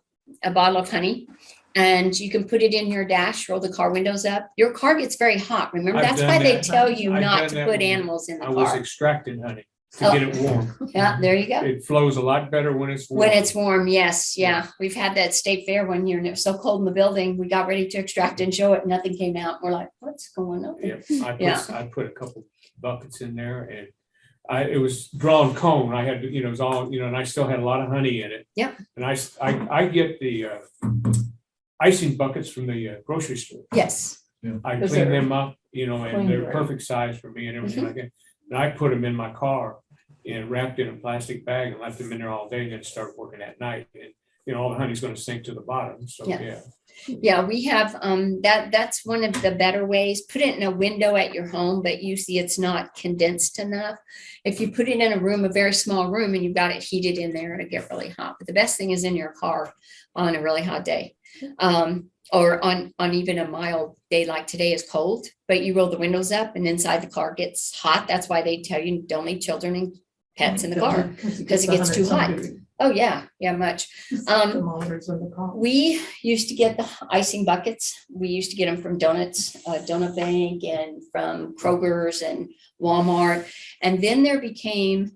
bottle of honey and you can put it in your dash, roll the car windows up. Your car gets very hot. Remember, I've that's done why they that. tell you I've not done to that put when animals in the I was car. extracting honey to Oh. get it warm. Yeah, there you go. It flows a lot better when it's warm. When it's warm, yes, yeah. We've had that state fair one year and it was so cold in the building. We got ready to extract and show it. Nothing came out. We're like, what's going on? Yeah, Yeah. I put a couple buckets in there and it was drawn cone. I had, it was all, and I still had a lot of honey in it. Yep. And I get the icing buckets from the grocery store. Yes. I Is clean there- them up, and Clean, they're right. perfect size for me and everything Mm-hmm. like that. And I put them in my car and wrapped in a plastic bag and left them in there all day and then start working at night. And, all the honey's gonna sink to the bottom, so Yeah. yeah. Yeah, we have, that's one of the better ways. Put it in a window at your home, but usually it's not condensed enough. If you put it in a room, a very small room, and you've got it heated in there, it'll get really hot. But the best thing is in your car on a really hot day. Or on even a mild day like today is cold, but you roll the windows up and inside the car gets hot. That's why they tell you don't leave children and pets in the car because it gets too hot. Oh, yeah, much. Thermometers in the car. We used to get the icing buckets. We used to get them from Donut Bank and from Kroger's and Walmart. And then there became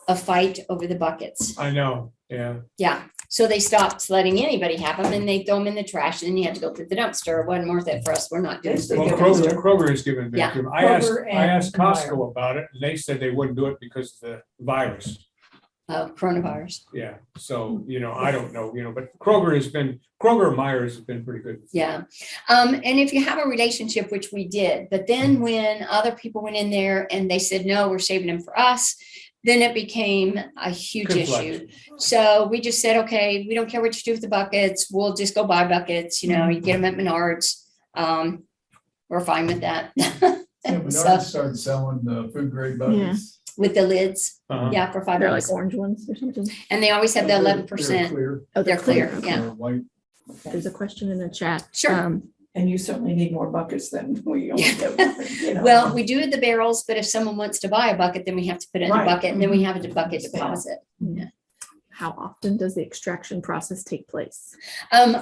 a fight over the buckets. I know, yeah. Yeah. So they stopped letting anybody have them and they throw them in the trash and then you had to go through the dumpster. It wasn't worth it for us. We're not doing Yes, it. Well, Kroger is giving back to them. I Kroger asked and Costco about it, and they said they wouldn't do it because of the virus. Coronavirus. Yeah, so, I don't know, but Kroger and Myers has been pretty good. Yeah. And if you have a relationship, which we did, but then when other people went in there and they said, no, we're saving them for us, then it became a huge issue. So we just said, okay, we don't care what you do with the buckets. We'll just go buy buckets, you get them at Menards. We're fine with that. Yeah, Menards started selling the food grade buckets. With the lids. Uh-huh. Yeah, for $5. They're like orange ones or something. And they always have the They're 11%. clear. Oh, They're clear, Okay. yeah. They're white. There's a question in the chat. Sure. And you certainly need more buckets than we only get. Well, we do the barrels, but if someone wants to buy a bucket, then we have to put it in a Right. bucket and then we have a bucket deposit. How often does the extraction process take place?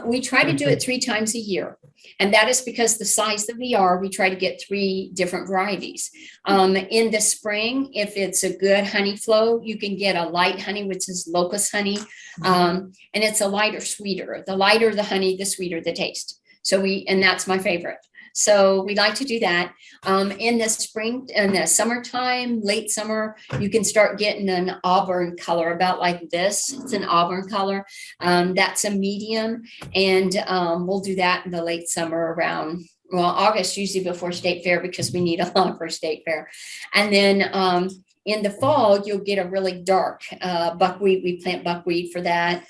We try to do it 3 times a year. And that is because the size that we are, we try to get 3 different varieties. In the spring, if it's a good honey flow, you can get a light honey, which is locust honey. And it's a lighter, sweeter. The lighter the honey, the sweeter the taste. And that's my favorite. So we like to do that. In the spring and the summertime, late summer, you can start getting an auburn color about like this. It's an auburn color. That's a medium. And we'll do that in the late summer around, August, usually before State Fair, because we need a lot for State Fair. And then in the fall, you'll get a really dark buckwheat. We plant buckwheat for that.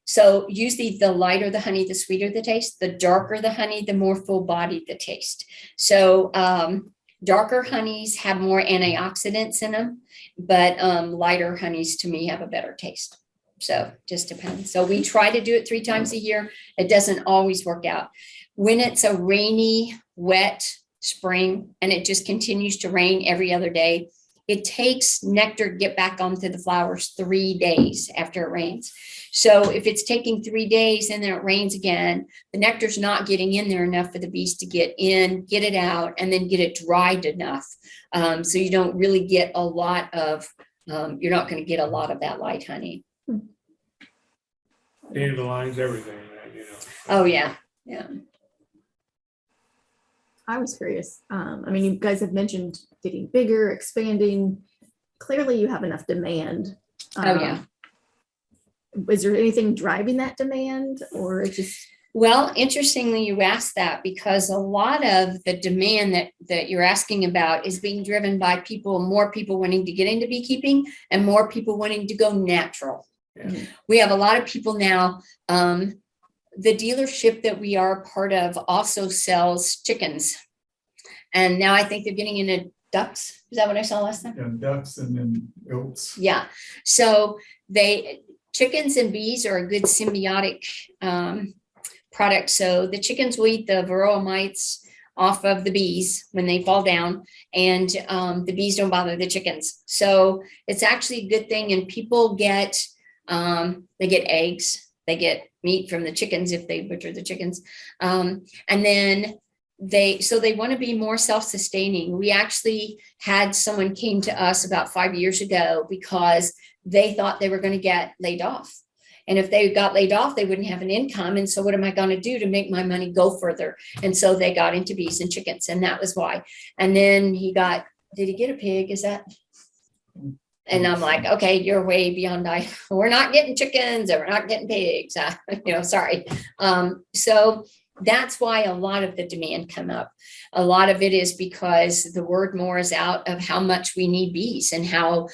So usually the lighter the honey, the sweeter the taste, the darker the honey, the more full bodied the taste. So darker honeys have more antioxidants in them, but lighter honeys to me have a better taste. So just depends. So we try to do it 3 times a year. It doesn't always work out. When it's a rainy, wet spring and it just continues to rain every other day, it takes nectar to get back onto the flowers 3 days after it rains. So if it's taking 3 days and then it rains again, the nectar's not getting in there enough for the bees to get in, get it out, and then get it dried enough. So you don't really get a lot of, you're not going to get a lot of that light honey. Dandelions, everything, Oh, yeah. Yeah. I was curious. You guys have mentioned getting bigger, expanding. Clearly you have enough demand. Oh, yeah. Is there anything driving that demand or it's just? Well, interestingly, you asked that because a lot of the demand that you're asking about is being driven by more people wanting to get into beekeeping and more people wanting to go natural. Yeah. We have a lot of people now. The dealership that we are part of also sells chickens. And now I think they're getting into ducks. Is that what I saw last time? Yeah, ducks and then goats. Yeah. So chickens and bees are a good symbiotic product. So the chickens will eat the varroa mites off of the bees when they fall down, and the bees don't bother the chickens. So it's actually a good thing. And people get eggs, they get meat from the chickens if they butcher the chickens. And then they want to be more self-sustaining. We actually had someone came to us about 5 years ago because they thought they were going to get laid off. And if they got laid off, they wouldn't have an income. And so what am I going to do to make my money go further? And so they got into bees and chickens, and that was why. And then did he get a pig? Is that? And I'm like, okay, you're way beyond we're not getting chickens and we're not getting pigs. Sorry. So that's why a lot of the demand come up. A lot of it is because the word more is out of how much we need bees and how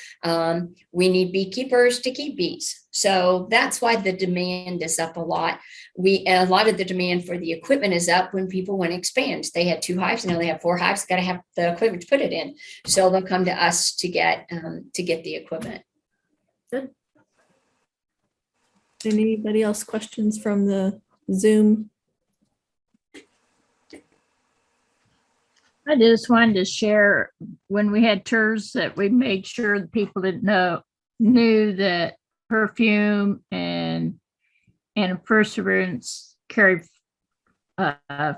we need beekeepers to keep bees. So that's why the demand is up a lot. A lot of the demand for the equipment is up when people want to expand. They had 2 hives, now they have 4 hives, got to have the equipment to put it in. So they'll come to us to get the equipment. Anybody else questions from the Zoom? I just wanted to share when we had tours that we made sure the people that knew that perfume and perseverance carry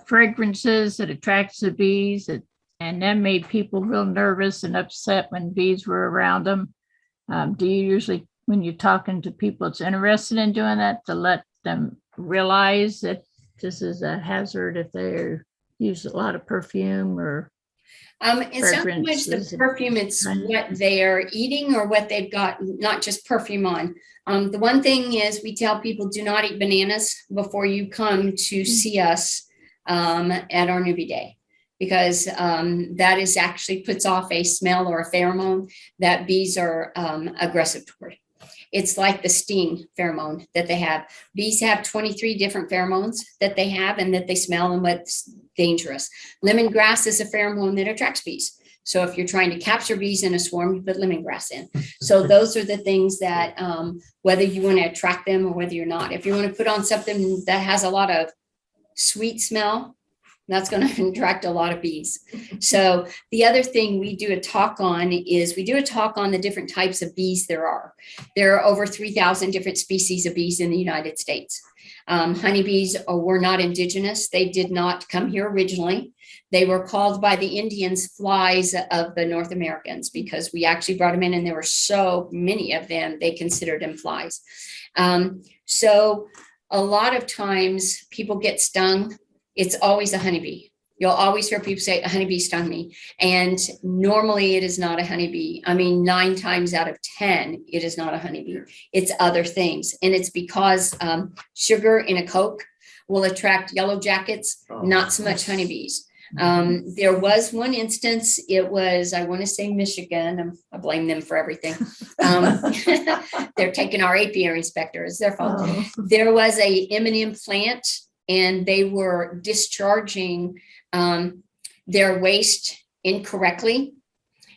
fragrances that attracts the bees, and that made people real nervous and upset when bees were around them. Do you usually, when you're talking to people that's interested in doing that, to let them realize that this is a hazard if they use a lot of perfume or It's not so much the perfume, it's what they are eating or what they've got, not just perfume on. The one thing is we tell people do not eat bananas before you come to see us at our newbie day, because that is actually puts off a smell or a pheromone that bees are aggressive toward. It's like the sting pheromone that they have. Bees have 23 different pheromones that they have and that they smell and what's dangerous. Lemongrass is a pheromone that attracts bees. So if you're trying to capture bees in a swarm, you put lemongrass in. So those are the things that whether you want to attract them or whether you're not. If you want to put on something that has a lot of sweet smell, that's going to attract a lot of bees. So the other thing we do a talk on is we do a talk on the different types of bees there are. There are over 3,000 different species of bees in the United States. Honeybees were not indigenous. They did not come here originally. They were called by the Indians flies of the North Americans because we actually brought them in and there were so many of them, they considered them flies. So a lot of times people get stung. It's always a honeybee. You'll always hear people say a honeybee stung me. And normally it is not a honeybee. I mean, 9 times out of 10, it is not a honeybee. It's other things. And it's because sugar in a Coke will attract yellow jackets, not so much honeybees. There was one instance, it was, I want to say Michigan. I blame them for everything. They're taking our apiary inspector. It's their fault. Oh. There was a M&M plant and they were discharging their waste incorrectly.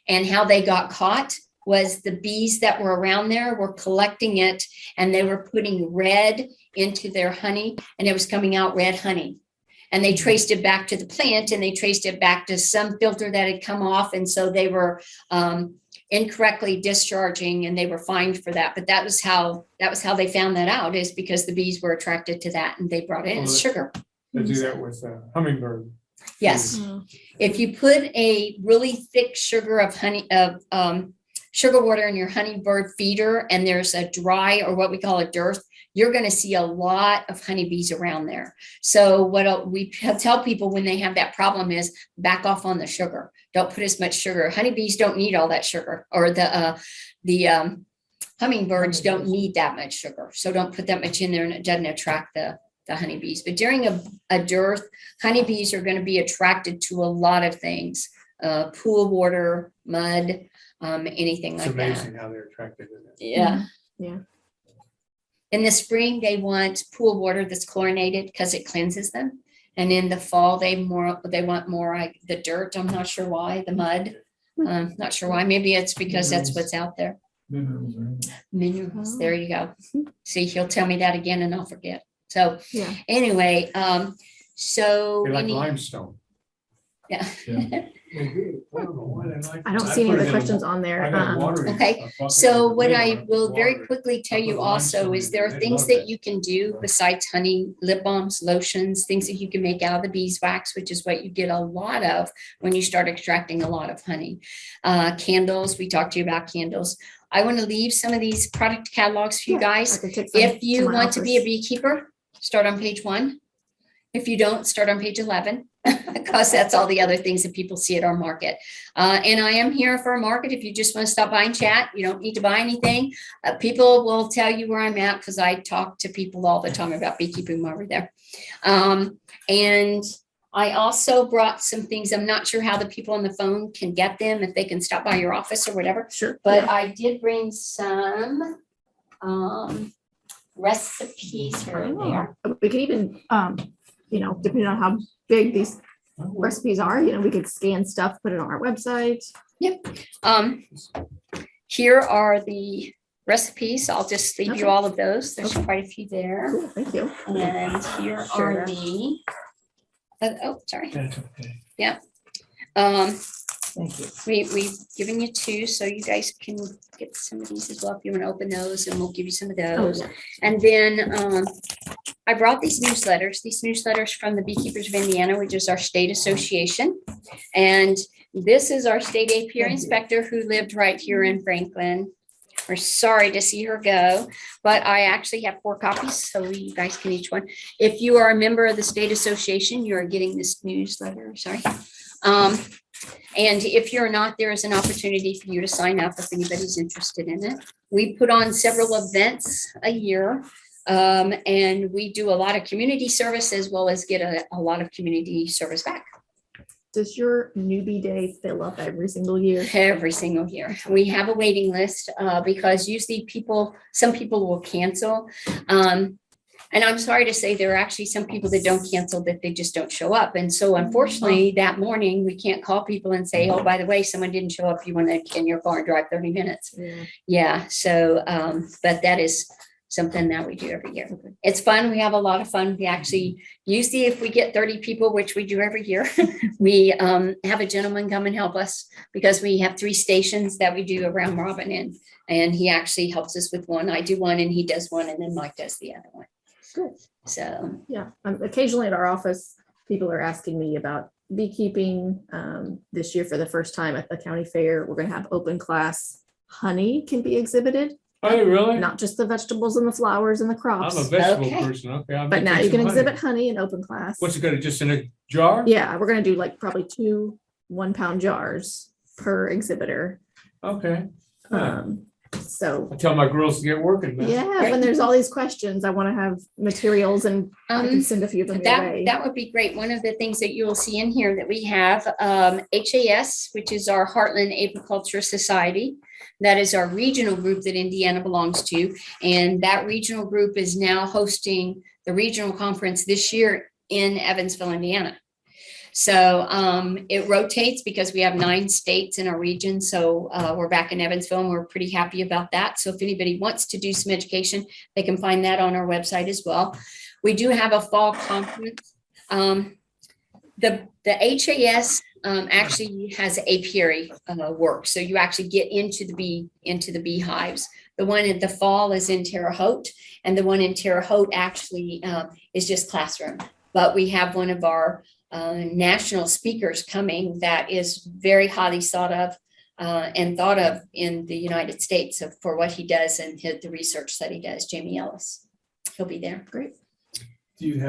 And how they got caught was the bees that were around there were collecting it and they were putting red into their honey and it was coming out red honey. And they traced it back to the plant and they traced it back to some filter that had come off. And so they were incorrectly discharging and they were fined for that. But that was how they found that out, is because the bees were attracted to that and they brought in sugar. They do that with hummingbird. Yes. Oh. If you put a really thick sugar of sugar water in your honeybird feeder and there's a dry or what we call a dearth, you're going to see a lot of honeybees around there. So what we tell people when they have that problem is back off on the sugar. Don't put as much sugar. Honeybees don't need all that sugar, or the hummingbirds don't need that much sugar. So don't put that much in there and it doesn't attract the honeybees. But during a dearth, honeybees are going to be attracted to a lot of things, pool water, mud, anything like that. It's amazing how they're attracted to that. Yeah. Yeah. In the spring, they want pool water that's chlorinated because it cleanses them. And in the fall, they want more like the dirt. I'm not sure why, the mud. Not sure why. Maybe it's because that's what's out there. Minerals are in it. Minerals. There you go. See, he'll tell me that again and I'll forget. So Yeah. anyway, so They like any- limestone. yeah. Yeah. I don't see any other questions on there. Okay, so what I will very quickly tell you also is there are things that you can do besides honey, lip balms, lotions, things that you can make out of the beeswax, which is what you get a lot of when you start extracting a lot of honey. Candles, we talked to you about candles. I want to leave some of these product catalogs for you I guys. can take some If you to my want to be a office. beekeeper, start on page 1. If you don't, start on page 11. because that's all the other things that people see at our market. And I am here for a market. If you just want to stop by and chat, you don't need to buy anything. People will tell you where I'm at because I talk to people all the time about beekeeping while we're there. And I also brought some things. I'm not sure how the people on the phone can get them, if they can stop by your office or whatever. Sure. But I did bring some recipes here and there. We could even, depending on how big these recipes are, we could scan stuff, put it on our website. Here are the recipes. I'll just leave you Okay. all of those. There's quite a few there. Cool, thank you. And here Sure. are the, sorry. That's okay. Thank you. We've given you two, so you guys can get some of these as well if you want to open those, and we'll give you some of those. Oh, yeah. And then I brought these newsletters from the Beekeepers of Indiana, which is our state association. And this is our state apiary Thank you. inspector who lived right here in Franklin. We're sorry to see her go, but I actually have 4 copies, so you guys can each one. If you are a member of the state association, you are getting this newsletter, sorry. And if you're not, there is an opportunity for you to sign up if anybody's interested in it. We put on several events a year, and we do a lot of community service as well as get a lot of community service back. Does your newbie day fill up every single year? Every single year. We have a waiting list because usually some people will cancel. And I'm sorry to say, there are actually some people that don't cancel, that they just don't show up. And so unfortunately, that morning, we can't call people and say, oh, by the way, someone didn't show up. You want to get in your car and drive 30 minutes. Yeah. So, but that is something that we do every year. It's fun. We have a lot of fun. We actually, usually if we get 30 people, which we do every year, we have a gentleman come and help us because we have 3 stations that we do around Robin, and he actually helps us with one. I do one and he does one, and then Mike does the other one. Good. So, Yeah, occasionally at our office, people are asking me about beekeeping. This year, for the first time at the county fair, we're gonna have open class. Honey can be exhibited, Oh, really? not just the vegetables and the flowers and the I'm crops. a vegetable Okay. person. Okay. I'll But get now you some can honey. exhibit honey in open class. What's it gonna, just in a jar? Yeah, we're gonna do like probably 2 1-pound jars per exhibitor. Okay. Yeah. So I tell my girls to get working, man. yeah, when there's all these questions, I want to have materials, and I can send a few of them your way. that would be great. One of the things that you will see in here that we have HAS, which is our Heartland Apiculture Society. That is our regional group that Indiana belongs to. And that regional group is now hosting the regional conference this year in Evansville, Indiana. So it rotates because we have 9 states in our region. So we're back in Evansville, and we're pretty happy about that. So if anybody wants to do some education, they can find that on our website as well. We do have a fall conference. The HAS actually has apiary work. So you actually get into the beehives. The one in the fall is in Terre Haute, and the one in Terre Haute actually is just classroom. But we have one of our national speakers coming that is very highly sought of and thought of in the United States for what he does and the research that he does, Jamie Ellis. He'll be there. Great. Do you have